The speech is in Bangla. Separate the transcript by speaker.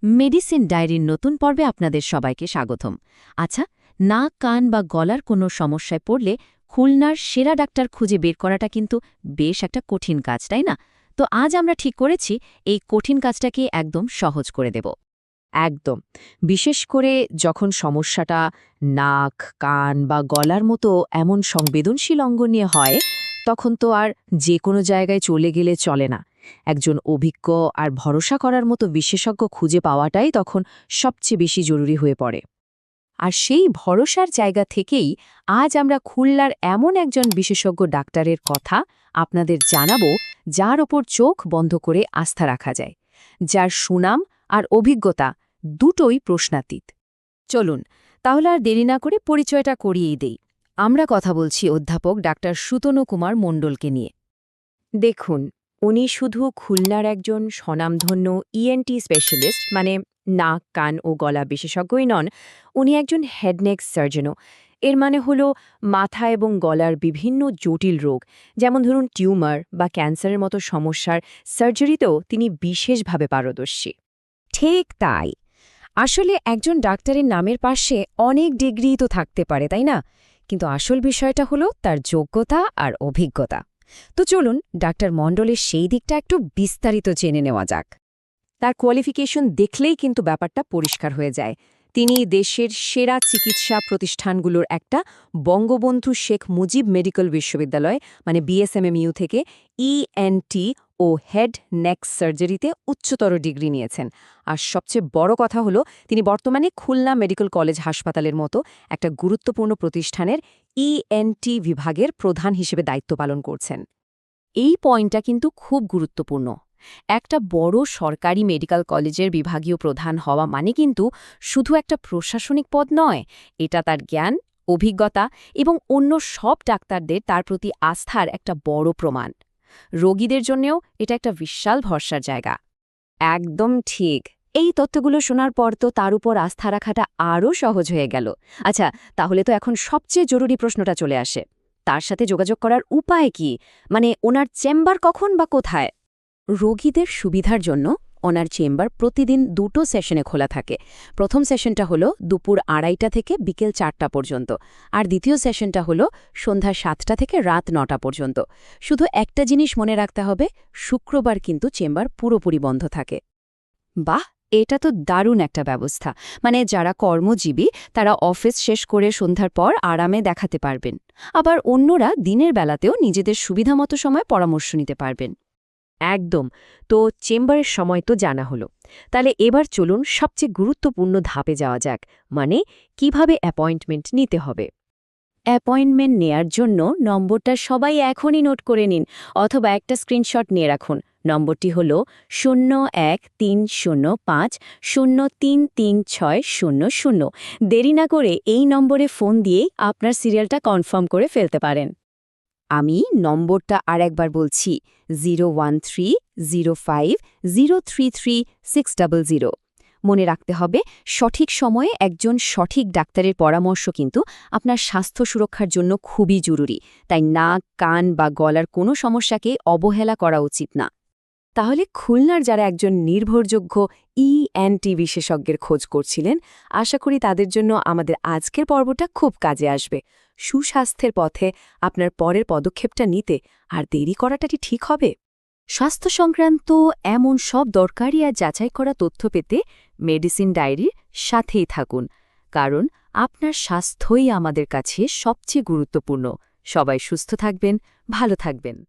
Speaker 1: মেডিসিন ডায়েরির নতুন পর্বে আপনাদের সবাইকে স্বাগতম। আচ্ছা, নাক কান বা গলার কোনো সমস্যায় পড়লে খুলনার সেরা ডাক্তার খুঁজে বের করাটা কিন্তু বেশ একটা কঠিন কাজ, তাই না? তো আজ আমরা ঠিক করেছি এই কঠিন কাজটাকে একদম সহজ করে দেব।
Speaker 2: একদম। বিশেষ করে যখন সমস্যাটা নাক, কান বা গলার মতো এমন সংবেদনশীল অঙ্গ নিয়ে হয়, তখন তো আর যে কোনো জায়গায় চলে গেলে চলে না। একজন অভিজ্ঞ আর ভরসা করার মতো বিশেষজ্ঞ খুঁজে পাওয়াটাই তখন সবচেয়ে বেশি জরুরি হয়ে পড়ে। আর সেই ভরসার জায়গা থেকেই আজ আমরা খুলনার এমন একজন বিশেষজ্ঞ ডাক্তারের কথা আপনাদের জানাবো, যার ওপর চোখ বন্ধ করে আস্থা রাখা যায়, যার সুনাম আর অভিজ্ঞতা দুটোই প্রশ্নাতীত।
Speaker 1: চলুন তাহলে আর দেরি না করে পরিচয়টা করিয়েই দেই। আমরা কথা বলছি অধ্যাপক ডাক্তার সুতনু কুমার মণ্ডলকে নিয়ে।
Speaker 2: দেখুন, উনি শুধু খুলনার একজন স্বনামধন্য ইএনটি স্পেশালিস্ট, মানে নাক, কান ও গলা বিশেষজ্ঞই নন, উনি একজন হেডনেক সার্জনও। এর মানে হলো মাথা এবং গলার বিভিন্ন জটিল রোগ, যেমন ধরুন টিউমার বা ক্যান্সারের মতো সমস্যার সার্জারিতেও তিনি বিশেষভাবে পারদর্শী।
Speaker 1: ঠিক তাই। আসলে একজন ডাক্তারের নামের পাশে অনেক ডিগ্রি তো থাকতে পারে, তাই না? কিন্তু আসল বিষয়টা হলো তার যোগ্যতা আর অভিজ্ঞতা। তো চলুন ডাক্তার মণ্ডলের সেই দিকটা একটু বিস্তারিত জেনে নেওয়া যাক।
Speaker 2: তার কোয়ালিফিকেশন দেখলেই কিন্তু ব্যাপারটা পরিষ্কার হয়ে যায়। তিনি দেশের সেরা চিকিৎসা প্রতিষ্ঠানগুলোর একটা বঙ্গবন্ধু শেখ মুজিব মেডিকেল বিশ্ববিদ্যালয়, মানে বিএসএমএমইউ থেকে ইএনটি ও হেড নেক সার্জারিতে উচ্চতর ডিগ্রি নিয়েছেন। আর সবচেয়ে বড় কথা হলো, তিনি বর্তমানে খুলনা মেডিকেল কলেজ হাসপাতালের মতো একটা গুরুত্বপূর্ণ প্রতিষ্ঠানের ইএনটি বিভাগের প্রধান হিসেবে দায়িত্ব পালন করছেন।
Speaker 1: এই পয়েন্টটা কিন্তু খুব গুরুত্বপূর্ণ। একটা বড় সরকারি মেডিকেল কলেজের বিভাগীয় প্রধান হওয়া মানে কিন্তু শুধু একটা প্রশাসনিক পদ নয়, এটা তার জ্ঞান, অভিজ্ঞতা এবং অন্য সব ডাক্তারদের তার প্রতি আস্থার একটা বড় প্রমাণ। রোগীদের জন্যেও এটা একটা বিশাল ভরসার জায়গা।
Speaker 2: একদম ঠিক। এই তথ্যগুলো শোনার পর তো তার উপর আস্থা রাখাটা আরও সহজ হয়ে গেল। আচ্ছা, তাহলে তো এখন সবচেয়ে জরুরি প্রশ্নটা চলে আসে, তার সাথে যোগাযোগ করার উপায় কি? মানে ওনার চেম্বার কখন বা কোথায়?
Speaker 1: রোগীদের সুবিধার জন্য ওনার চেম্বার প্রতিদিন দুটো সেশনে খোলা থাকে। প্রথম সেশনটা হলো দুপুর ২:৩০ থেকে বিকেল ৪টা পর্যন্ত, আর দ্বিতীয় সেশনটা হলো সন্ধ্যা ৭টা থেকে রাত ৯টা পর্যন্ত। শুধু একটা জিনিস মনে রাখতে হবে, শুক্রবার কিন্তু চেম্বার পুরোপুরি বন্ধ থাকে।
Speaker 2: বাহ, এটা তো দারুণ একটা ব্যবস্থা। মানে যারা কর্মজীবী তারা অফিস শেষ করে সন্ধ্যার পর আরামে দেখাতে পারবেন, আবার অন্যরা দিনের বেলাতেও নিজেদের সুবিধামতো সময় পরামর্শ নিতে পারবেন। একদম। তো চেম্বারের সময় তো জানা হলো, তাহলে এবার চলুন সবচেয়ে গুরুত্বপূর্ণ ধাপে যাওয়া যাক, মানে কিভাবে অ্যাপয়েন্টমেন্ট নিতে হবে।
Speaker 1: অ্যাপয়েন্টমেন্ট নেয়ার জন্য নম্বরটা সবাই এখনই নোট করে নিন, অথবা একটা স্ক্রিনশট নিয়ে রাখুন। নম্বরটি হল 013050333600। দেরি না করে এই নম্বরে ফোন দিয়েই আপনার সিরিয়ালটা কনফার্ম করে ফেলতে পারেন।
Speaker 2: আমি নম্বরটা আরেকবার বলছি, 01305033600। মনে রাখতে হবে, সঠিক সময়ে একজন সঠিক ডাক্তারের পরামর্শ কিন্তু আপনার স্বাস্থ্য সুরক্ষার জন্য খুবই জরুরি। তাই নাক, কান বা গলার কোনো সমস্যাকে অবহেলা করা উচিত না। তাহলে খুলনার যারা একজন নির্ভরযোগ্য ইএনটি বিশেষজ্ঞের খোঁজ করছিলেন, আশা করি তাদের জন্য আমাদের আজকের পর্বটা খুব কাজে আসবে। সুস্বাস্থ্যের পথে আপনার পরের পদক্ষেপটা নিতে আর দেরি করাটা কি ঠিক হবে?
Speaker 1: স্বাস্থ্য সংক্রান্ত এমন সব দরকারি আর যাচাই করা তথ্য পেতে মেডিসিন ডায়েরির সাথেই থাকুন, কারণ আপনার স্বাস্থ্যই আমাদের কাছে সবচেয়ে গুরুত্বপূর্ণ। সবাই সুস্থ থাকবেন, ভালো থাকবেন।